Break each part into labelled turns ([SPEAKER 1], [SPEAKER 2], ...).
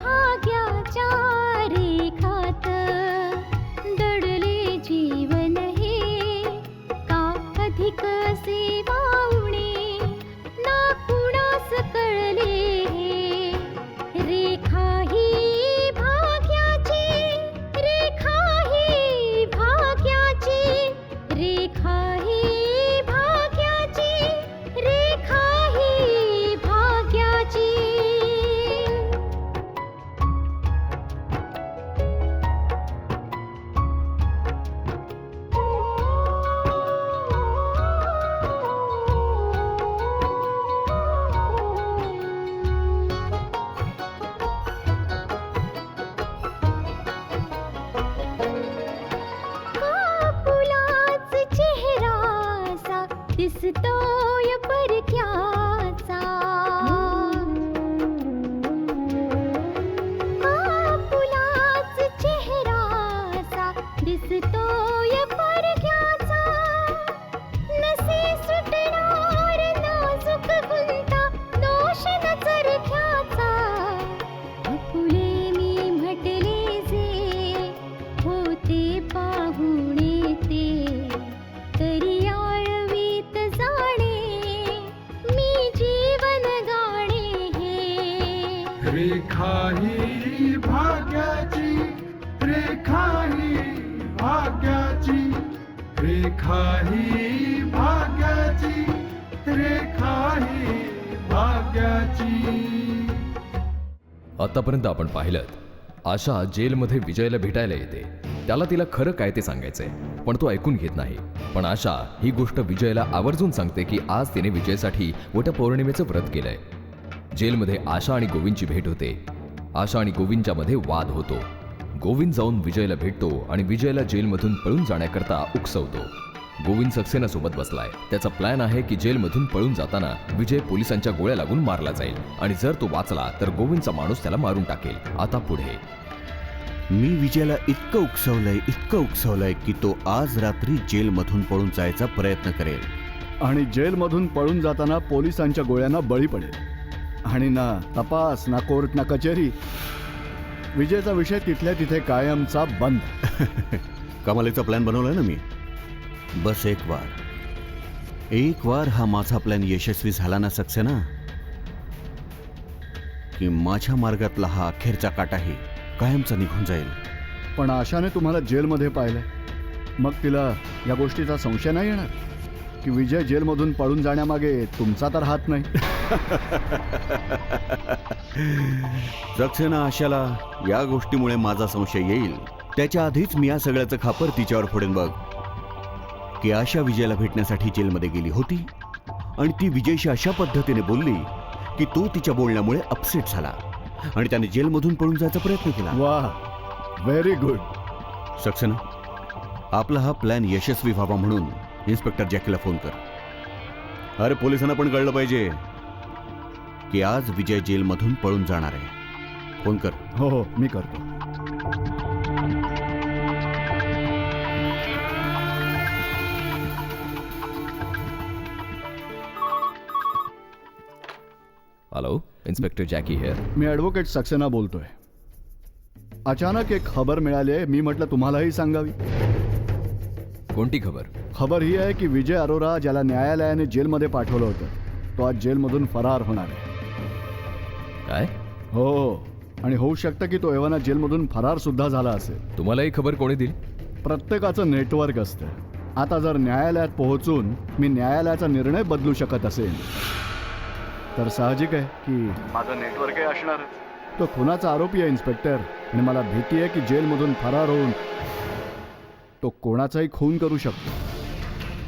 [SPEAKER 1] भाग्याच्या रेखात दडले जीवन हे, का अधिक सेवा उणे ना कुणास कळले हे. रेखा ही भाग्याची, रेखा ही भाग्याची, रेखा ही भाग्याची, रेखा ही भाग्याची. कापुलाच चेहरासा दिसतोय परक्याचा, कापुलाच चेहरासा दिसतोय परक्याचा. नसे सुटणार नाजूक गुंता दोष न चरख्याचा. फुले मी म्हटले जे होते पाहुणे ते, तरी आळवीत जाणे मी जीवन गाणे हे.
[SPEAKER 2] रेखा ही भाग्याची, रेखा ही भाग्याची, रेखा ही भाग्याची, रेखा ही भाग्याची.
[SPEAKER 3] आतापर्यंत आपण पाहिलं, आशा जेलमध्ये विजयला भेटायला येते. त्याला तिला खरं काय ते सांगायचंय, पण तो ऐकून घेत नाही. पण आशा ही गोष्ट विजयला आवर्जून सांगते की आज तिने विजयसाठी वटपौर्णिमेचं व्रत केलंय. जेलमध्ये आशा आणि गोविंदची भेट होते. आशा आणि गोविंदच्या मध्ये वाद होतो. गोविंद जाऊन विजयला भेटतो आणि विजयला जेलमधून पळून जाण्याकरता उकसवतो. गोविंद सक्सेनासोबत बसलाय. त्याचा प्लॅन आहे की जेलमधून पळून जाताना विजय पोलिसांच्या गोळ्या लागून मारला जाईल आणि जर तो वाचला तर गोविंदचा माणूस त्याला मारून टाकेल. आता पुढे
[SPEAKER 4] मी विजयला इतकं उकसवलंय की तो आज रात्री जेलमधून पळून जायचा प्रयत्न करेल.
[SPEAKER 5] आणि जेलमधून पळून जाताना पोलिसांच्या गोळ्यांना बळी पडेल. आणि ना तपास, ना कोर्ट, ना कचेरी. विजयचा विषय तिथल्या तिथे कायमचा बंद.
[SPEAKER 4] कमालीचा प्लॅन बनवलाय ना मी. बस एक वार हा माझा प्लॅन यशस्वी झाला ना सक्सेना, की माझ्या मार्गातला हा अखेरचा काटाही कायमचा निघून जाईल.
[SPEAKER 5] पण आशाने तुम्हाला जेलमध्ये पाहिलंय, मग तिला या गोष्टीचा संशय नाही येणार की विजय जेलमधून पळून जाण्यामागे तुमचा तर हात नाही?
[SPEAKER 4] सक्सेना आशाला या गोष्टीमुळे माझा संशय येईल त्याच्या आधीच मी या सगळ्याचं खापर तिच्यावर फोडेन बघ. की आशा विजयला भेटण्यासाठी जेलमध्ये गेली होती आणि ती विजयशी अशा पद्धतीने बोलली की तो तिच्या बोलण्यामुळे अपसेट झाला आणि त्याने जेलमधून पळून जायचा प्रयत्न केला.
[SPEAKER 5] वाह, व्हेरी गुड.
[SPEAKER 4] सक्सेना, आपला हा प्लॅन यशस्वी व्हावा म्हणून इन्स्पेक्टर जॅकीला फोन कर. अरे पोलिसांना पण कळलं पाहिजे की आज विजय जेलमधून पळून जाणार आहे. फोन कर.
[SPEAKER 5] हो हो, मी करतो.
[SPEAKER 3] Hello, inspector Jackie here.
[SPEAKER 5] मी ॲडव्होकेट सक्सेना बोलतोय. अचानक एक खबर मिळाली आहे, मी म्हटलं तुम्हालाही सांगावी.
[SPEAKER 3] कोणती खबर?
[SPEAKER 5] खबर ही आहे की विजय अरोरा, ज्याला न्यायालयाने जेलमध्ये पाठवलं होतं, तो आज जेलमधून फरार होणार आहे.
[SPEAKER 3] काय?
[SPEAKER 5] हो, आणि होऊ शकतं की तो एव्हाना जेलमधून फरार सुद्धा झाला असेल.
[SPEAKER 3] तुम्हाला ही खबर कोणी दिली?
[SPEAKER 5] प्रत्येकाचं नेटवर्क असतं. आता जर न्यायालयात पोहोचून मी न्यायालयाचा निर्णय बदलू शकत असेल तर साहजिक आहे की माझं नेटवर्कही असणारच. तो खुनाचा आरोपी आहे इन्स्पेक्टर, आणि मला भीती आहे की जेलमधून फरार होऊन तो कोणाचाही खून करू शकतो.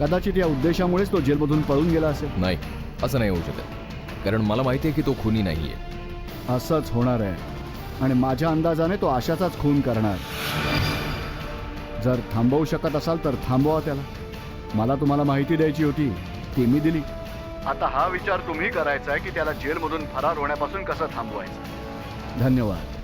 [SPEAKER 5] कदाचित या उद्देशामुळेच तो जेलमधून पळून गेला असेल.
[SPEAKER 3] नाही, असं नाही होऊ शकत, कारण मला माहिती आहे की तो खुनी नाहीये.
[SPEAKER 5] असंच होणार आहे, आणि माझ्या अंदाजाने तो आशाचाच खून करणार. जर थांबवू शकत असाल तर थांबवा त्याला. मला तुम्हाला माहिती द्यायची होती, ती मी दिली. आता हा विचार तुम्ही करायचा आहे की त्याला जेलमधून फरार होण्यापासून कसं थांबवायचं. धन्यवाद.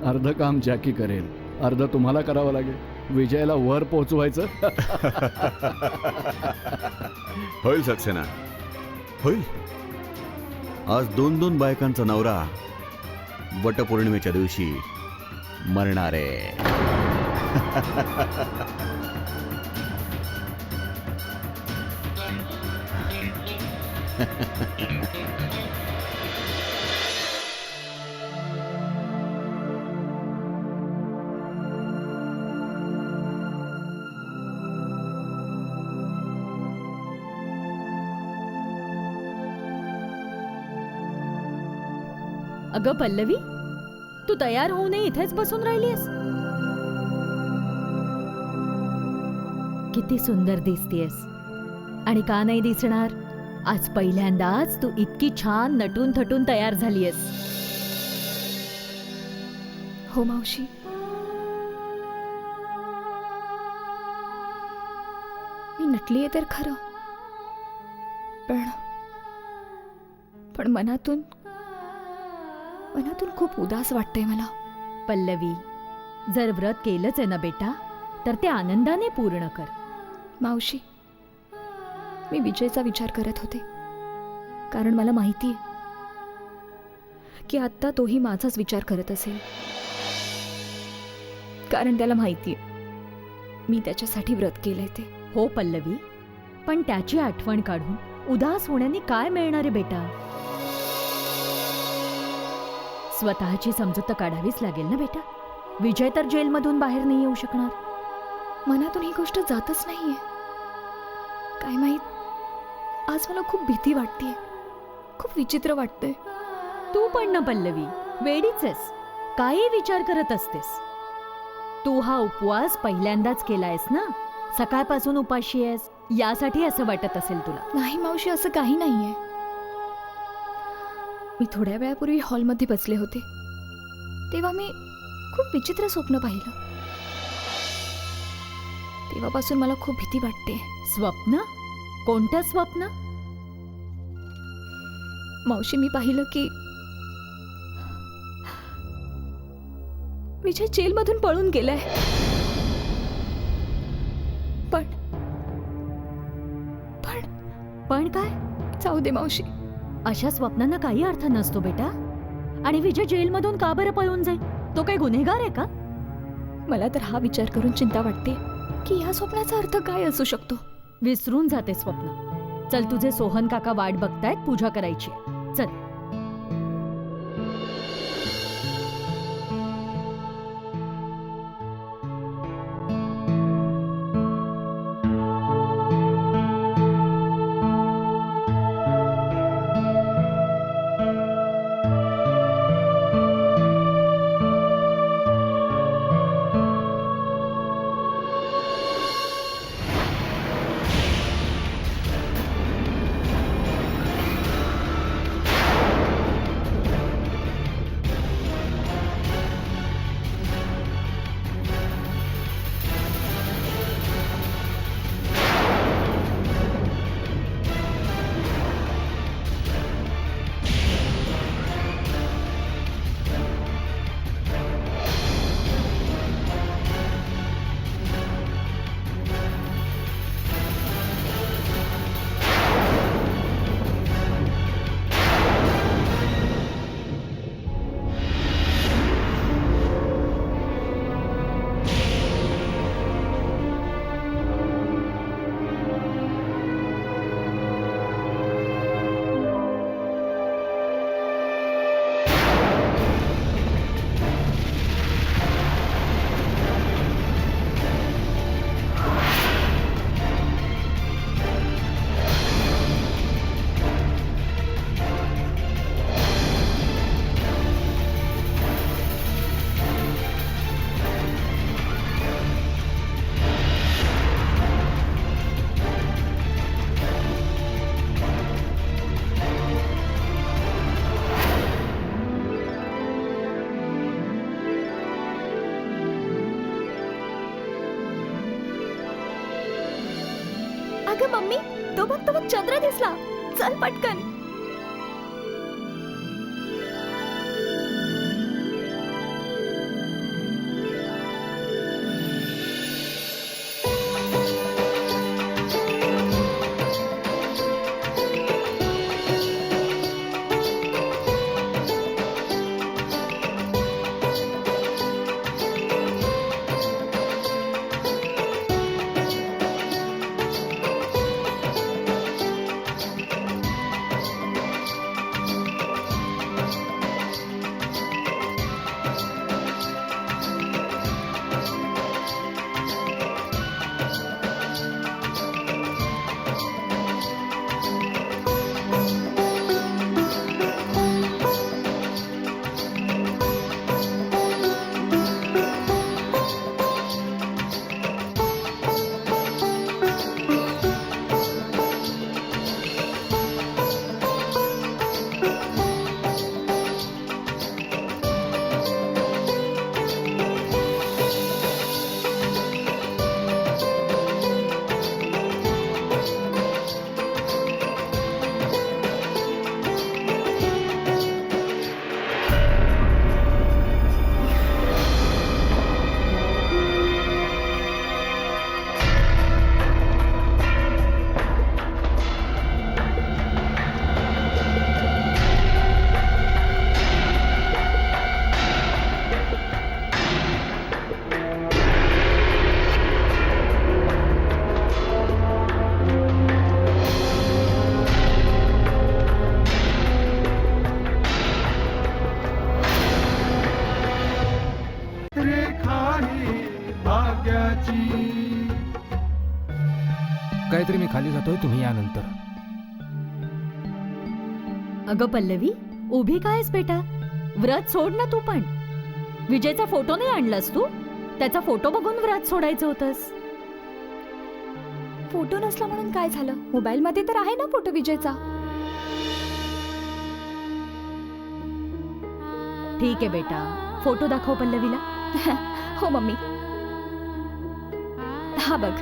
[SPEAKER 5] अर्ध काम जॅकी करेल. अर्ध तुम्हाला करावं लागेल. विजयला वर पोहोचवायचं.
[SPEAKER 4] होईल सक्सेना, होईल. आज 2-2 बायकांचा नवरा वटपौर्णिमेच्या दिवशी मरणार आहे.
[SPEAKER 6] अगं पल्लवी, तू तयार होऊनही इथेच बसून राहिलीस. किती सुंदर दिसतेस. आणि का नाही दिसणार? आज पहिल्यांदाच तू इतकी छान नटून थटून तयार झालीयस.
[SPEAKER 7] हो मावशी, मी नटलीये तर खरं, पण मनातून खूप उदास वाटतंय मला.
[SPEAKER 6] पल्लवी, जर व्रत केलंच आहे ना बेटा, तर ते आनंदाने पूर्ण कर.
[SPEAKER 7] मावशी, मी विजयचा विचार करत होते, कारण मला माहिती आहे की आत्ता तोही माझाच विचार करत असेल. कारण त्याला माहिती आहे मी त्याच्यासाठी व्रत केलंय ते.
[SPEAKER 6] हो पल्लवी, पण त्याची आठवण काढून उदास होण्याने काय मिळणार आहे बेटा? स्वतःची समजूत तर काढावीच लागेल ना बेटा. विजय तर जेलमधून बाहेर नाही येऊ शकणार.
[SPEAKER 7] मनातून ही गोष्ट जातच नाहीये. काय माहित, आज मला खूप भीती वाटतेय, खूप विचित्र वाटतंय.
[SPEAKER 6] तू पण ना पल्लवी, वेडीच आहेस. काही विचार करत असतेस. तू हा उपवास पहिल्यांदाच केलायस ना, सकाळपासून उपाशी आहेस, यासाठी असं वाटत असेल तुला.
[SPEAKER 7] नाही मावशी, असं काही नाहीये. मी थोड्या वेळापूर्वी हॉलमध्ये बसले होते, तेव्हा मी खूप विचित्र स्वप्न पाहिलं. तेव्हापासून मला खूप भीती वाटते.
[SPEAKER 6] स्वप्न? कोणतं स्वप्न?
[SPEAKER 7] मावशी, मी पाहिलं की विजय जेलमधून पळून गेलाय.
[SPEAKER 6] पण काय?
[SPEAKER 7] जाऊ दे मावशी,
[SPEAKER 6] अशा स्वप्नांना काही अर्थ नसतो बेटा. आणि विजय जेलमधून का बरं पळून जाईल? तो काही गुन्हेगार आहे का?
[SPEAKER 7] मला तर हा विचार करून चिंता वाटते की या स्वप्नाचा अर्थ काय असू शकतो.
[SPEAKER 6] विसरून जाते स्वप्न. चल, तुझे सोहन काका वाट बघतायत, पूजा करायची. चल.
[SPEAKER 7] अगं मम्मी, तो बघ चंद्र दिसला. चल पटकन.
[SPEAKER 2] भाग्याची.
[SPEAKER 8] काहीतरी मी खाली जातोय, तुम्ही यानंतर.
[SPEAKER 6] अगं पल्लवी, उभी कायस बेटा? व्रत सोड ना तू पण. विजयचा फोटो नाही आणलास तू? त्याचा फोटो बघून व्रत सोडायचं होतंस.
[SPEAKER 7] फोटो नसला म्हणून काय झालं? मोबाईलमध्ये तर आहे ना फोटो विजयचा.
[SPEAKER 6] ठीक आहे बेटा, फोटो दाखव पल्लवीला.
[SPEAKER 7] हो मम्मी, हा बघ.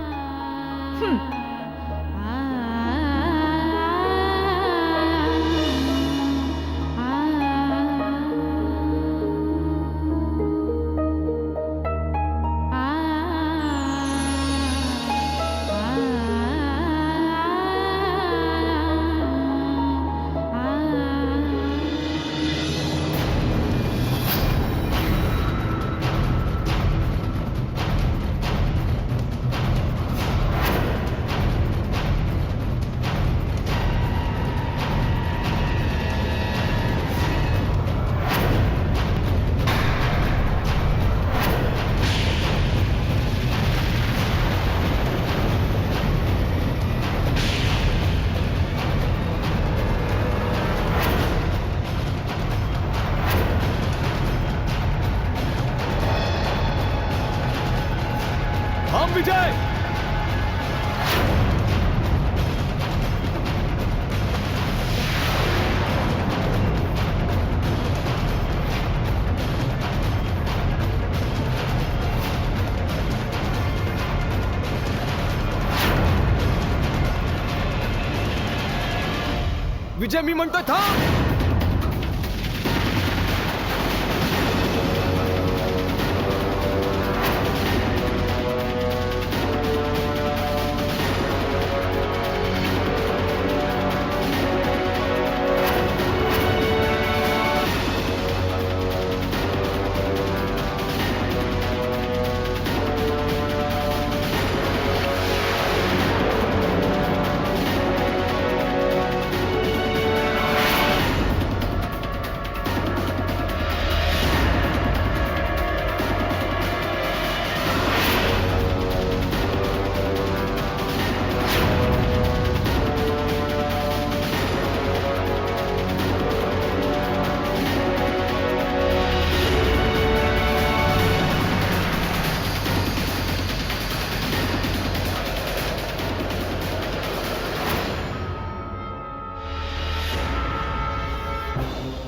[SPEAKER 3] थांब विजय. विजय, मी म्हणतोय थांब.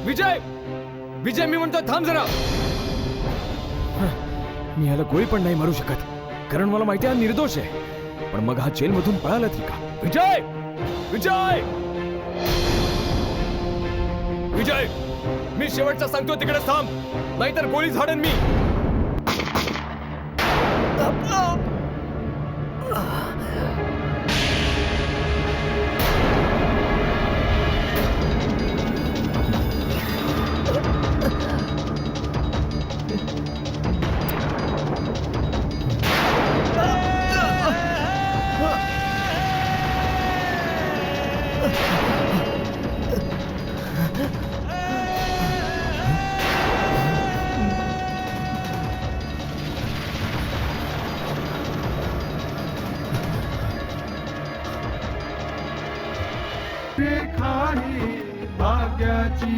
[SPEAKER 3] विजय, विजय, मी म्हणतोय थांब जरा. मी याला गोळी पण नाही मारू शकत, कारण मला माहिती आहे हा निर्दोष आहे. पण मग हा जेलमधून पळाला तरी का? विजय, विजय, विजय, मी शेवटचा सांगतो तिकडे थांब, नाहीतर गोळी झाडेन मी.
[SPEAKER 2] रेखा ही भाग्याची.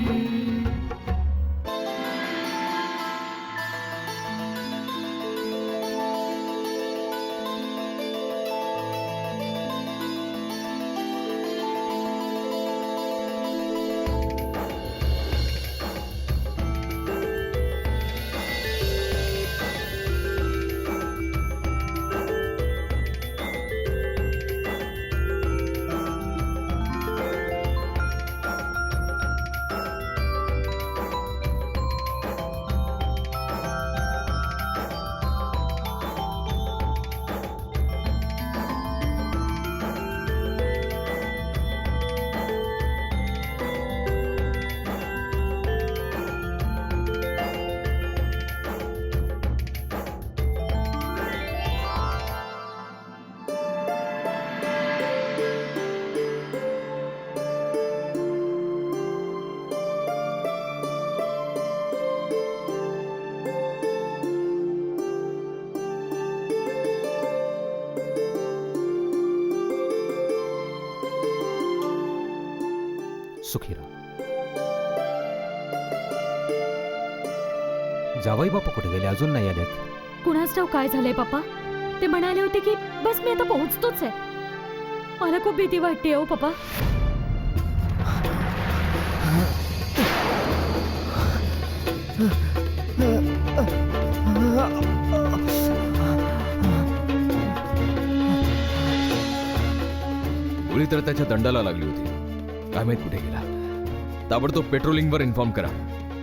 [SPEAKER 8] सुखी राहा. जावई बापू कुठे गेले? अजून नाही आलेत.
[SPEAKER 6] कुणास ठाऊक काय झालंय पप्पा. ते म्हणाले होते की बस मी आता पोहोचतोच आहे. मला खूप भीती वाटते हो पप्पा.
[SPEAKER 3] गोळी तर त्याच्या दंडाला लागली होती. काय माहित कुठे गेला. ताबडतोब पेट्रोलिंगवर इन्फॉर्म करा.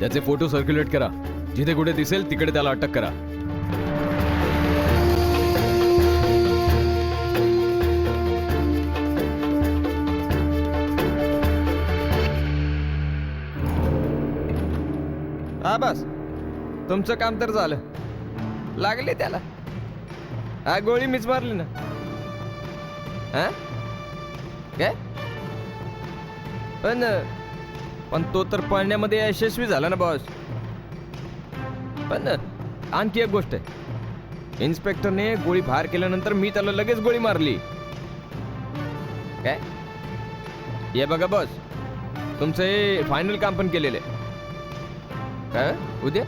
[SPEAKER 3] त्याचे फोटो सर्क्युलेट करा. जिथे कुठे दिसेल तिकडे त्याला अटक करा.
[SPEAKER 9] हा बस, तुमचं काम तर झालं. लागले त्याला. हा गोळी मीच मारली ना. हा काय? पण तो तर पळण्यामध्ये यशस्वी झाला ना बॉस. पण आणखी एक गोष्ट आहे. इन्स्पेक्टरने गोळी फार केल्यानंतर मी त्याला लगेच गोळी मारली. काय? ये बघा बॉस, तुमचं हे फायनल काम पण केलेलं आहे. काय उद्या?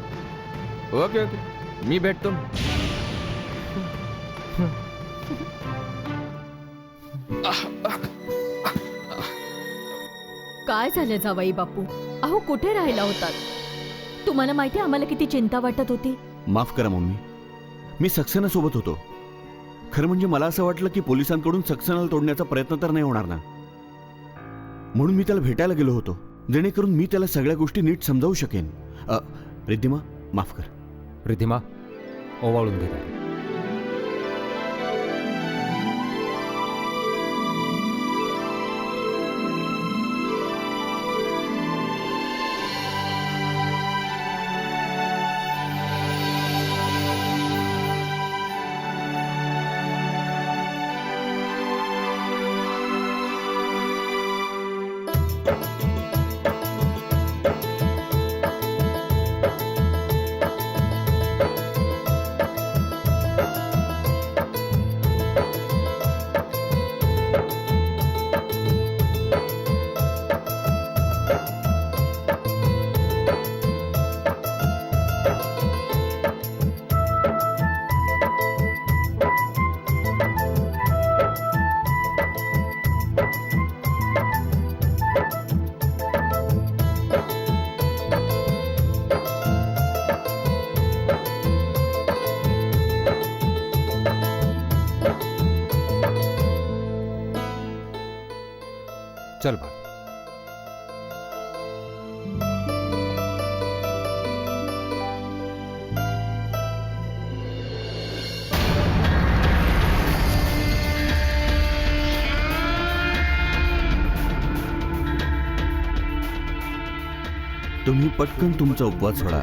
[SPEAKER 9] ओके ओके, मी भेटतो.
[SPEAKER 6] काय झालं जावई बापू? अहो कुठे राहिला होतात? तुम्हाला माहिती आम्हाला किती चिंता वाटत होती.
[SPEAKER 4] माफ करा मम्मी, मी सक्सेना सोबत होतो. खरं म्हणजे मला असं वाटलं की पोलिसांकडून सक्सेनाला तोडण्याचा प्रयत्न तर नाही होणार ना, म्हणून मी त्याला भेटायला गेलो होतो, जेणेकरून मी त्याला सगळ्या गोष्टी नीट समजावू शकेन. रिद्धिमा, माफ कर.
[SPEAKER 8] रिद्धिमा, ओवाळून घे. चल बाळ.
[SPEAKER 4] तुम्ही पटकन तुमचा उपवास सोडा.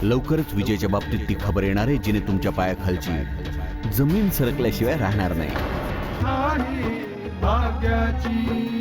[SPEAKER 4] लवकरच विजयच्या बाबतीत ती खबर येणार आहे, जिने तुमच्या पायाखालची जमीन सरकल्याशिवाय राहणार नाही.
[SPEAKER 2] आहे भाग्याची.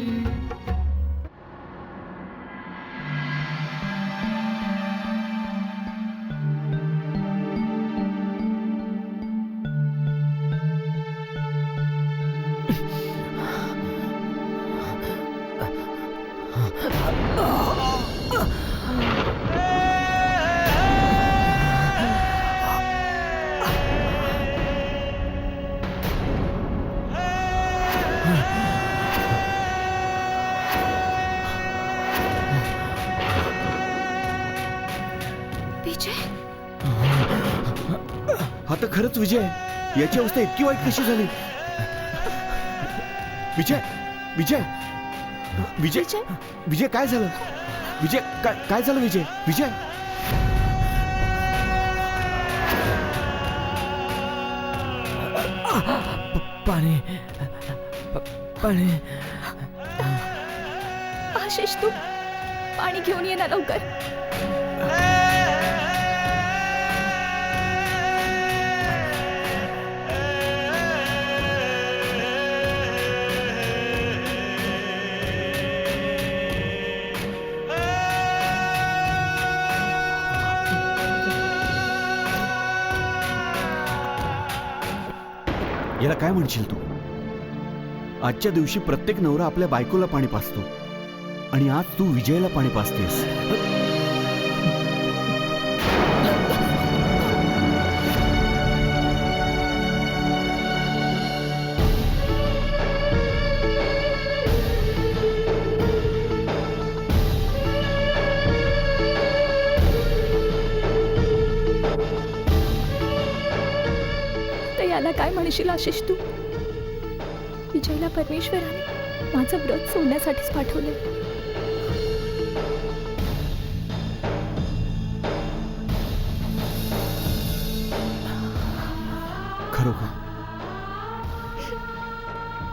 [SPEAKER 4] हा तर खरंच विजय आहे. याची अवस्था इतकी वाईट कशी झाली? विजय, विजय, विजय, विजय काय झालं? विजय काय झालं? विजय, विजय.
[SPEAKER 9] पाणी पाणी.
[SPEAKER 7] आशिष, तू पाणी घेऊन ये ना लवकर.
[SPEAKER 4] याला काय म्हणशील तू? आजच्या दिवशी प्रत्येक नवरा आपल्या बायकोला पाणी पाजतो, आणि आज तू विजयला पाणी पाजतेस.
[SPEAKER 7] तर याला काय म्हणशील आशिष तू? विजयला परमेश्वराने माझं व्रत सोडण्यासाठीच पाठवले.
[SPEAKER 4] खरोखर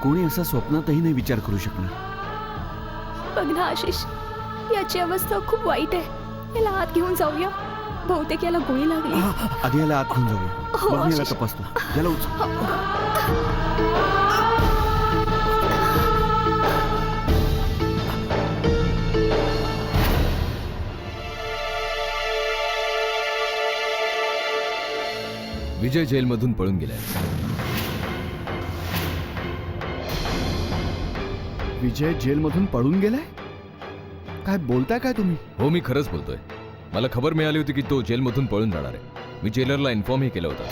[SPEAKER 4] कोणी असा स्वप्नातही नाही विचार करू शकणार.
[SPEAKER 7] बघ ना आशिष, याची अवस्था खूप वाईट आहे. याला आत घेऊन जाऊया. बहुतेक याला गोळी लागली.
[SPEAKER 4] आधी याला आत घेऊन जाऊया.
[SPEAKER 7] हो,
[SPEAKER 4] मग मी याला
[SPEAKER 7] आशिष.
[SPEAKER 4] तपासतो. याला उचल.
[SPEAKER 3] विजय जेलमधून पळून गेलाय.
[SPEAKER 5] विजय जेलमधून पळून गेलाय? काय बोलताय काय तुम्ही?
[SPEAKER 3] हो, मी खरंच बोलतोय. मला खबर मिळाली होती की तो जेलमधून पळून जाणार आहे. मी जेलरला इन्फॉर्मही केलं होतं,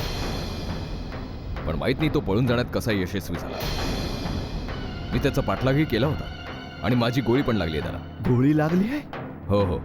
[SPEAKER 3] पण माहित नाही तो पळून जाण्यात कसा यशस्वी झाला. मी त्याचा पाठलागही केला होता आणि माझी गोळी पण लागली आहे त्याला.
[SPEAKER 5] गोळी लागली आहे?
[SPEAKER 3] हो हो,